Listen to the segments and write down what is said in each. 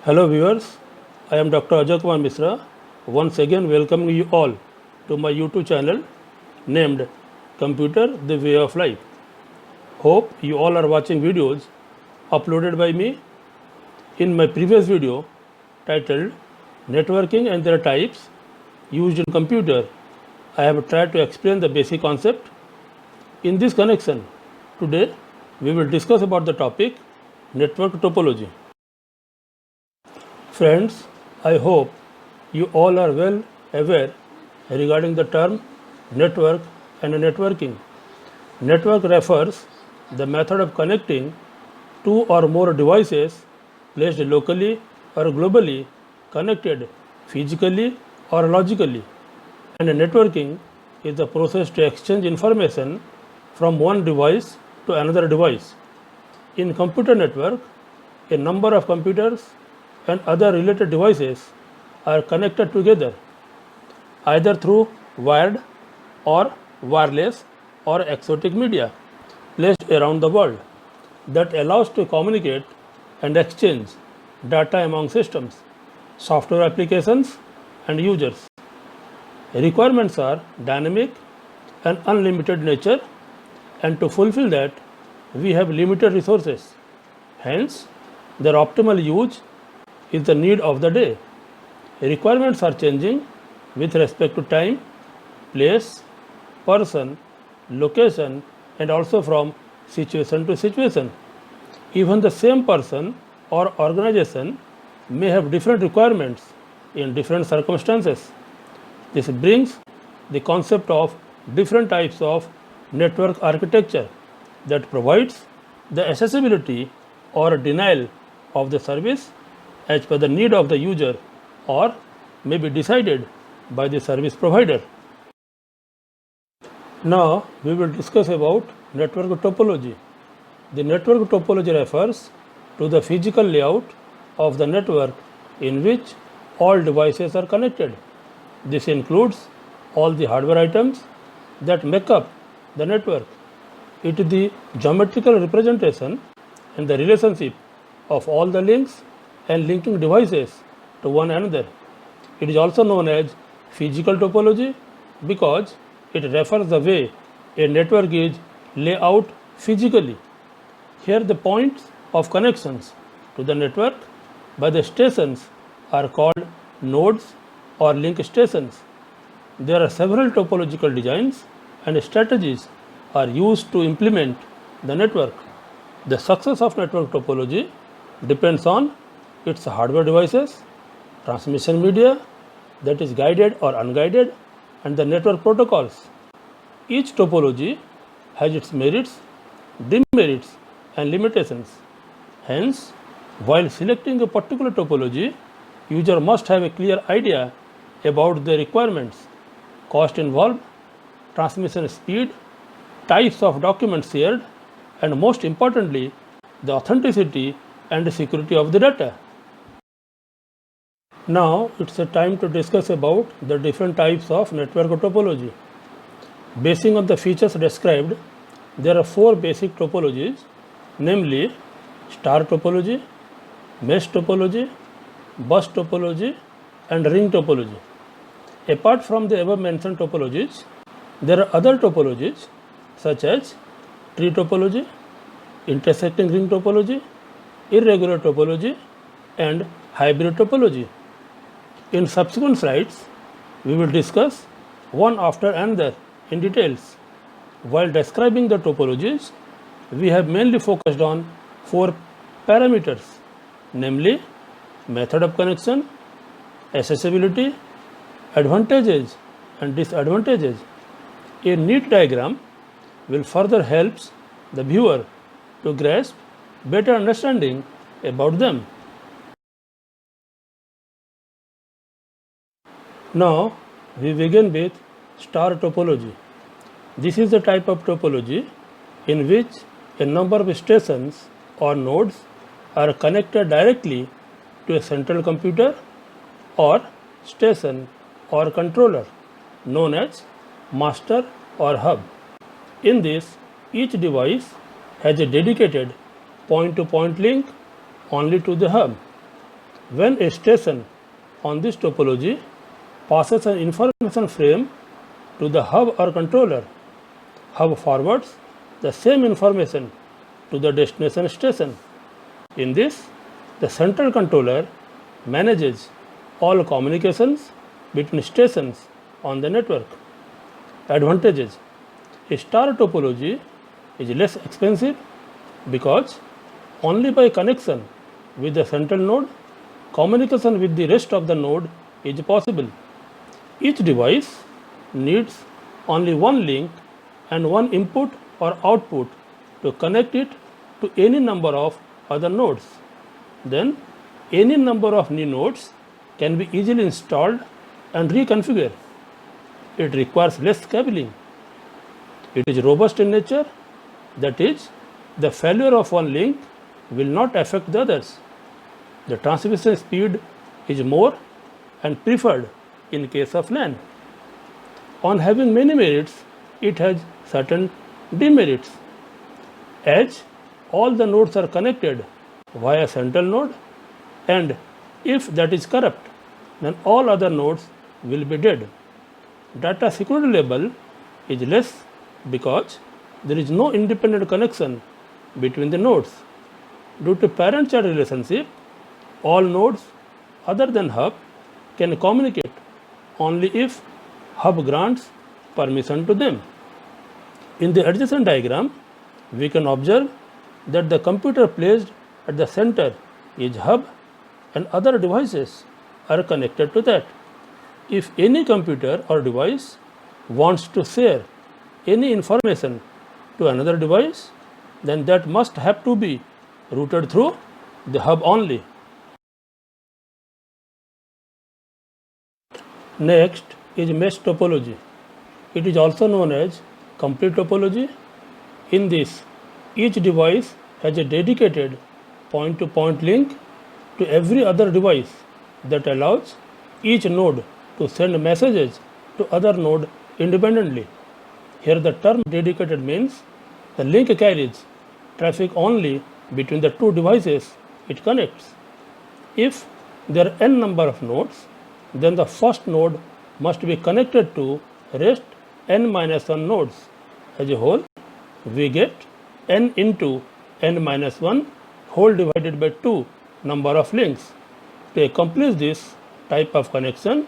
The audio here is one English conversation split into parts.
Hello viewers, I am Dr. Ajay Kumar Misra, once again welcoming you all to my YouTube channel named Computer the Way of Life. Hope you all are watching videos uploaded by me. In my previous video titled Networking and their types used in computer, I have tried to explain the basic concept. In this connection, today we will discuss about the topic network topology. Friends, I hope you all are well aware regarding the term network and networking. Network refers the method of connecting two or more devices placed locally or globally connected physically or logically. And networking is the process to exchange information from one device to another device. In computer network, a number of computers and other related devices are connected together either through wired or wireless or exotic media placed around the world that allows to communicate and exchange data among systems, software applications and users. Requirements are dynamic and unlimited nature, and to fulfill that we have limited resources. Hence, their optimal use is the need of the day. Requirements are changing with respect to time, place, person, location, and also from situation to situation. Even the same person or organization may have different requirements in different circumstances. This brings the concept of different types of network architecture that provides the accessibility or denial of the service as per the need of the user or may be decided by the service provider. Now we will discuss about network topology. The network topology refers to the physical layout of the network in which all devices are connected. This includes all the hardware items that make up the network. It is the geometrical representation and the relationship of all the links and linking devices to one another. It is also known as physical topology because it refers the way a network is laid out physically. Here the points of connections to the network by the stations are called nodes or link stations. There are several topological designs and strategies are used to implement the network. The success of network topology depends on its hardware devices, transmission media that is guided or unguided, and the network protocols. Each topology has its merits, demerits, and limitations. Hence, while selecting a particular topology, user must have a clear idea about the requirements, cost involved, transmission speed, types of documents shared, and most importantly, the authenticity and security of the data. Now it's a time to discuss about the different types of network topology. Basing on the features described, there are four basic topologies, namely star topology, mesh topology, bus topology, and ring topology. Apart from the above mentioned topologies, there are other topologies such as tree topology, intersecting ring topology, irregular topology, and hybrid topology. In subsequent slides, we will discuss one after another in details. While describing the topologies, we have mainly focused on four parameters, namely method of connection, accessibility, advantages, and disadvantages. A neat diagram will further help the viewer to grasp better understanding about them. Now we begin with star topology. This is the type of topology in which a number of stations or nodes are connected directly to a central computer or station or controller known as master or hub. In this, each device has a dedicated point-to-point link only to the hub. When a station on this topology passes an information frame to the hub or controller, hub forwards the same information to the destination station. In this, the central controller manages all communications between stations on the network. Advantages: a star topology is less expensive because only by connection with the central node, communication with the rest of the node is possible. Each device needs only one link and one input or output to connect it to any number of other nodes. Then any number of new nodes can be easily installed and reconfigured. It requires less cabling. It is robust in nature, that is, the failure of one link will not affect the others. The transmission speed is more and preferred in case of LAN. On having many merits, it has certain demerits. As all the nodes are connected via central node, and if that is corrupt, then all other nodes will be dead. Data security level is less because there is no independent connection between the nodes. Due to parent-child relationship, all nodes other than hub can communicate only if hub grants permission to them. In the adjacent diagram, we can observe that the computer placed at the center is hub and other devices are connected to that. If any computer or device wants to share any information to another device, then that must have to be routed through the hub only. Next is mesh topology. It is also known as complete topology. In this, each device has a dedicated point-to-point link to every other device that allows each node to send messages to other node independently. Here the term dedicated means the link carries traffic only between the two devices it connects. If there are n number of nodes, then the first node must be connected to rest n-1 nodes. As a whole, we get n into n-1 whole divided by 2 number of links. To accomplish this type of connection,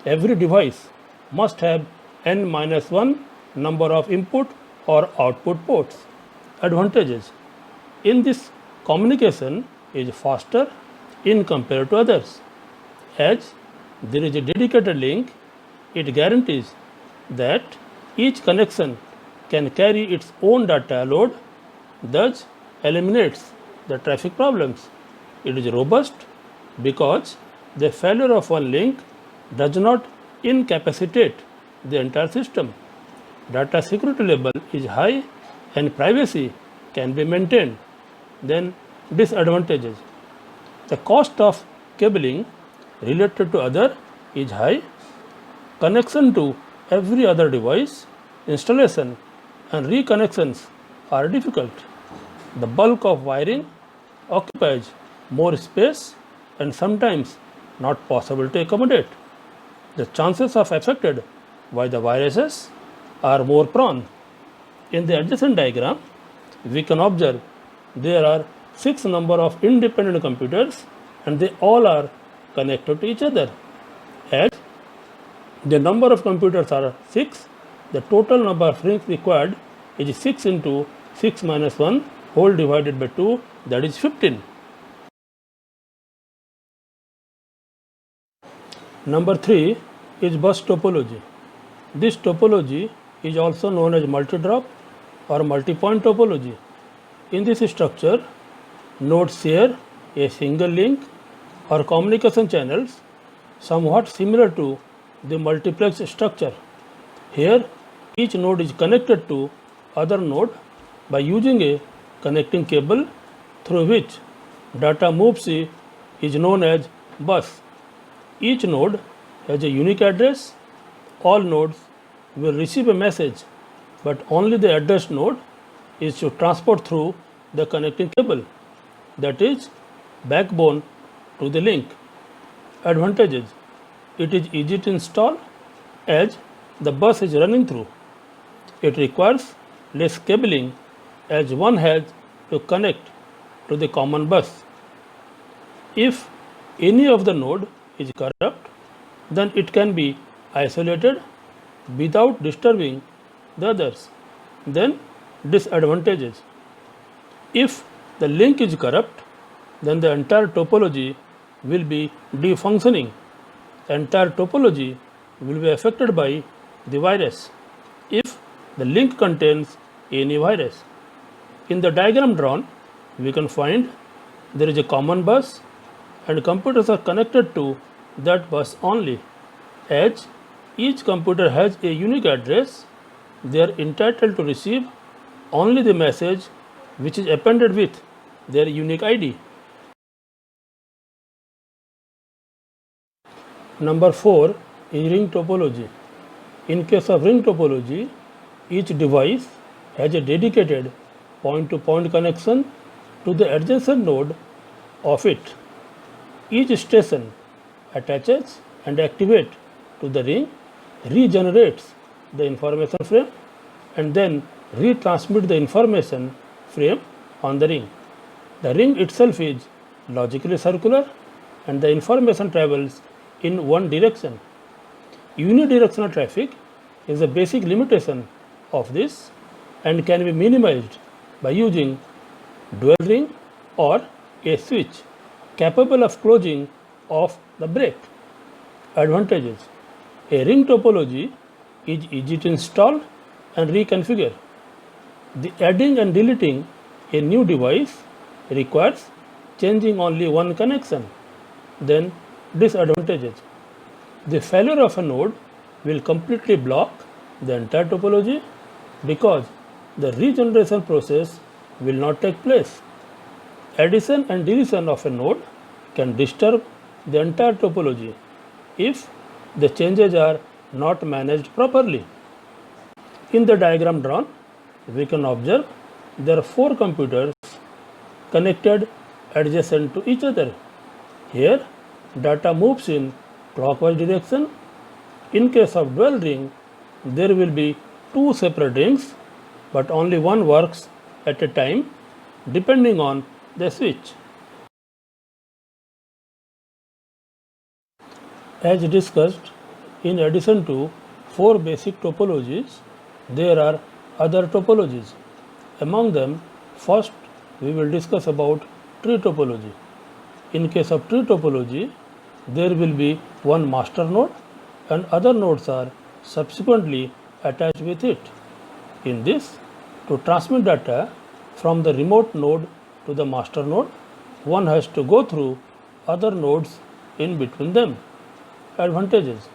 every device must have n-1 number of input or output ports. Advantages: in this, communication is faster in compared to others. As there is a dedicated link, it guarantees that each connection can carry its own data load, thus eliminates the traffic problems. It is robust because the failure of one link does not incapacitate the entire system. Data security level is high and privacy can be maintained. Then disadvantages: the cost of cabling related to other is high, connection to every other device, installation and reconnections are difficult. The bulk of wiring occupies more space and sometimes not possible to accommodate. The chances of affected by the viruses are more prone. In the adjacent diagram, we can observe there are 6 number of independent computers and they all are connected to each other. As the number of computers are 6, the total number of links required is 6 into 6 minus 1 whole divided by 2, that is 15. Number 3 is bus topology. This topology is also known as multi-drop or multi-point topology. In this structure, nodes share a single link or communication channels somewhat similar to the multiplex structure. Here, each node is connected to other node by using a connecting cable through which data moves is known as bus. Each node has a unique address. All nodes will receive a message, but only the addressed node is to transport through the connecting cable, that is backbone to the link. Advantages: it is easy to install as the bus is running through. It requires less cabling as one has to connect to the common bus. If any of the node is corrupt, then it can be isolated without disturbing the others. Then disadvantages: if the link is corrupt, then the entire topology will be defunctioning. The entire topology will be affected by the virus if the link contains any virus. In the diagram drawn, we can find there is a common bus and computers are connected to that bus only. As each computer has a unique address, they are entitled to receive only the message which is appended with their unique ID. Number 4 is ring topology. In case of ring topology, each device has a dedicated point-to-point connection to the adjacent node of it. Each station attaches and activates to the ring, regenerates the information frame, and then retransmits the information frame on the ring. The ring itself is logically circular and the information travels in one direction. Unidirectional traffic is a basic limitation of this and can be minimized by using dual ring or a switch capable of closing off the break. Advantages: a ring topology is easy to install and reconfigure. The adding and deleting a new device requires changing only one connection. Then disadvantages: the failure of a node will completely block the entire topology because the regeneration process will not take place. Addition and deletion of a node can disturb the entire topology if the changes are not managed properly. In the diagram drawn, we can observe there are 4 computers connected adjacent to each other. Here, data moves in clockwise direction. In case of dual ring, there will be 2 separate rings, but only one works at a time depending on the switch. As discussed, in addition to 4 basic topologies, there are other topologies. Among them, first we will discuss about tree topology. In case of tree topology, there will be one master node and other nodes are subsequently attached with it. In this, to transmit data from the remote node to the master node, one has to go through other nodes in between them. Advantages: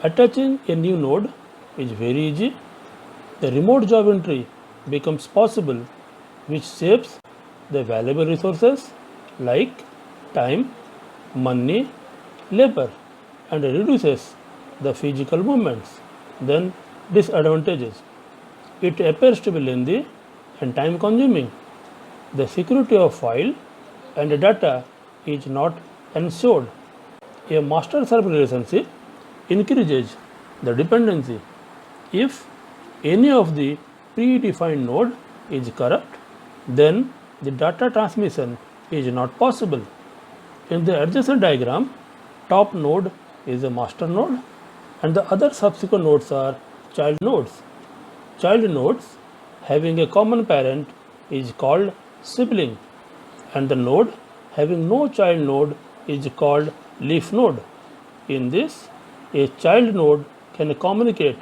attaching a new node is very easy. The remote job entry becomes possible, which saves the valuable resources like time, money, labor, and reduces the physical movements. Then disadvantages: it appears to be lengthy and time consuming. The security of file and data is not ensured. A master-servant relationship increases the dependency. If any of the predefined node is corrupt, then the data transmission is not possible. In the adjacent diagram, top node is a master node and the other subsequent nodes are child nodes. Child nodes having a common parent is called sibling, and the node having no child node is called leaf node. In this, a child node can communicate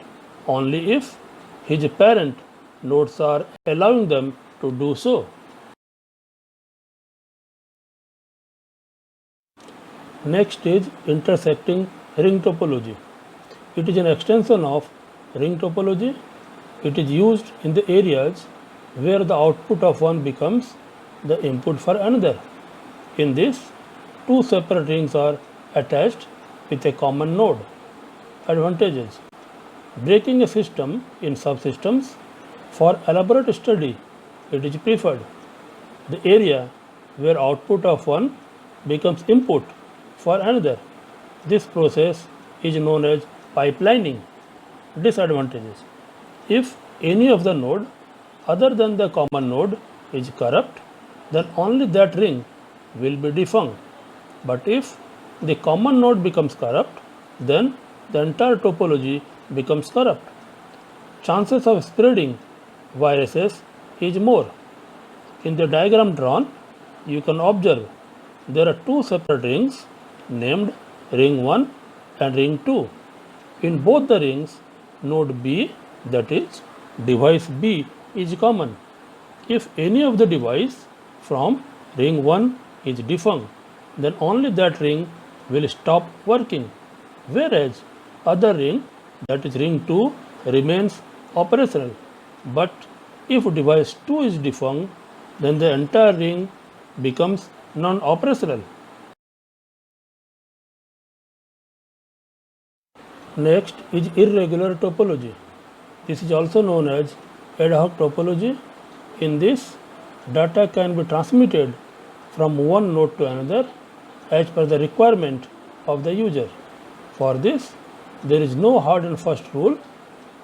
only if his parent nodes are allowing them to do so. Next is intersecting ring topology. It is an extension of ring topology. It is used in the areas where the output of one becomes the input for another. In this, 2 separate rings are attached with a common node. Advantages: breaking a system in subsystems. For elaborate study, it is preferred. The area where output of one becomes input for another. This process is known as pipelining. Disadvantages: if any of the node other than the common node is corrupt, then only that ring will be defunct. But if the common node becomes corrupt, then the entire topology becomes corrupt. Chances of spreading viruses is more. In the diagram drawn, you can observe there are two separate rings named ring 1 and ring 2. In both the rings, node B, that is device B, is common. If any of the device from ring 1 is defunct, then only that ring will stop working, whereas other ring, that is ring 2, remains operational. But if device 2 is defunct, then the entire ring becomes non-operational. Next is irregular topology. This is also known as ad hoc topology. In this, data can be transmitted from one node to another as per the requirement of the user. For this, there is no hard and fast rule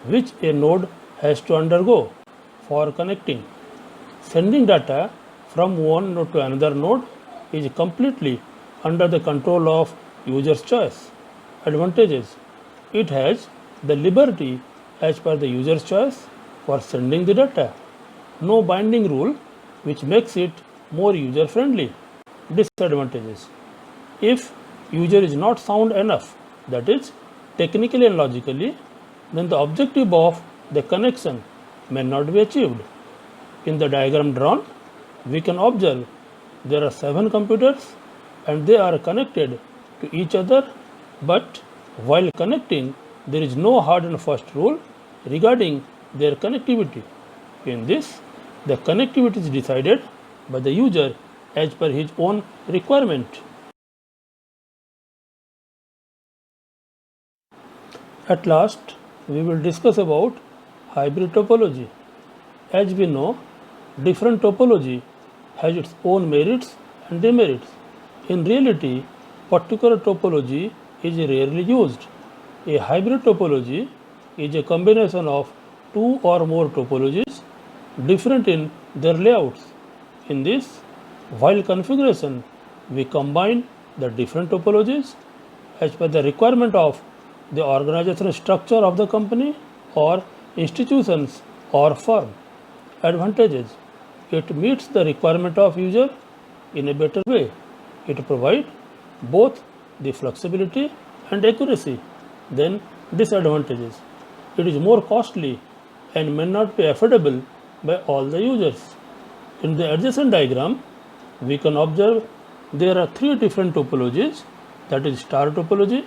which a node has to undergo for connecting. Sending data from one node to another node is completely under the control of user's choice. Advantages: it has the liberty as per the user's choice for sending the data. No binding rule, which makes it more user friendly. Disadvantages: if user is not sound enough, that is technically and logically, then the objective of the connection may not be achieved. In the diagram drawn, we can observe there are 7 computers and they are connected to each other, but while connecting, there is no hard and fast rule regarding their connectivity. In this, the connectivity is decided by the user as per his own requirement. At last, we will discuss about hybrid topology. As we know, different topology has its own merits and demerits. In reality, particular topology is rarely used. A hybrid topology is a combination of two or more topologies different in their layouts. In this, while configuration, we combine the different topologies as per the requirement of the organizational structure of the company or institutions or firm. Advantages: it meets the requirement of user in a better way. It provides both the flexibility and accuracy. Then disadvantages: it is more costly and may not be affordable by all the users. In the adjacent diagram, we can observe there are 3 different topologies, that is star topology,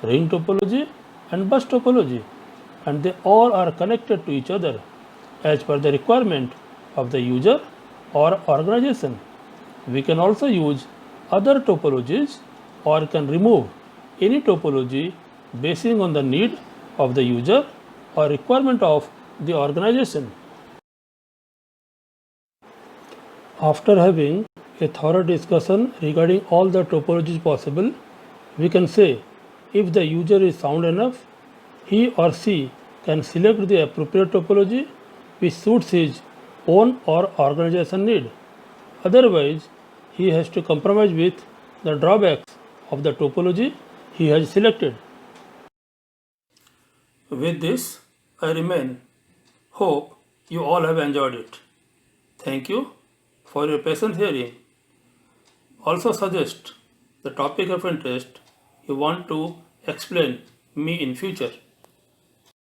ring topology and bus topology, and they all are connected to each other as per the requirement of the user or organization. We can also use other topologies or can remove any topology basing on the need of the user or requirement of the organization. After having a thorough discussion regarding all the topologies possible, we can say if the user is sound enough, he or she can select the appropriate topology which suits his own or organization need. Otherwise, he has to compromise with the drawbacks of the topology he has selected. With this, I remain. Hope you all have enjoyed it. Thank you for your patient hearing. Also suggest the topic of interest you want to explain me in future.